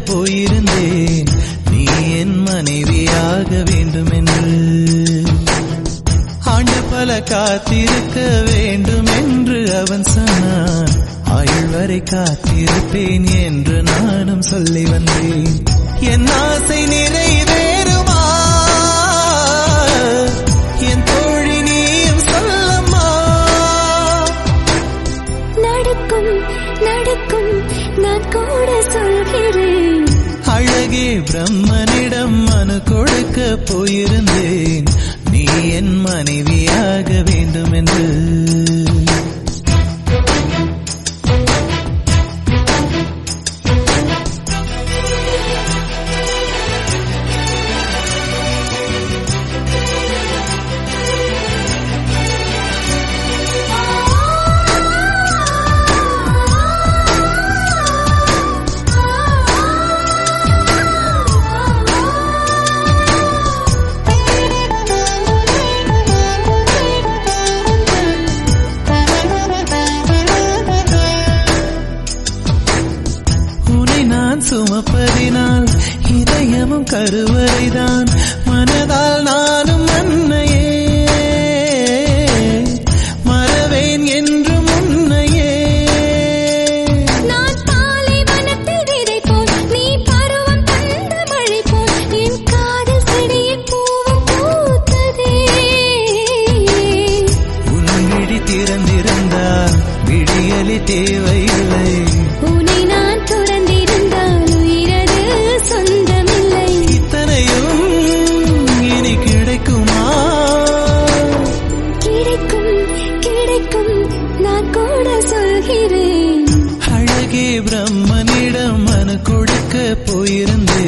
போயிருந்தேன் நீ என் மனைவியாக வேண்டும் என்று. ஆண்டு பல காத்திருக்க வேண்டும் என்று அவன் சொன்னான். ஆயுள் வரை காத்திருப்பேன் என்று நானும் சொல்லி வந்தேன். என் ஆசை நிறைவேறுமா என் தோழி நீயும் சொல்லம்மா. நடக்கும் நடக்கும் நான் கூட சொல்கிறேன். அழகே பிரம்மனிடம் மனு கொடுக்க போயிருந்தேன் நீ என் மனைவியாக வேண்டும் என்று. சுமப்பதினால் இதயமும் கருவறைதான் மனதால் நானும் அன்னையே மறவேன் என்று முன்னையே. நான் பாலை வனத்தில் விதை போல் நீ பருவம் தந்த மழை போல் என் காதல் செடியில் பூவும் பூத்ததே. உன் விழி திறந்திருந்தால் விடியலி தேவையில்லை. உன்னை நான் துறந்திருந்தால் உயிரது சொந்தமில்லை. இத்தனையும் இனி கிடைக்குமா? கிடைக்கும் கிடைக்கும் நான் கூட சொல்கிறேன். அழகே பிரம்மனிடம் மனு கொடுக்க போயிருந்தேன்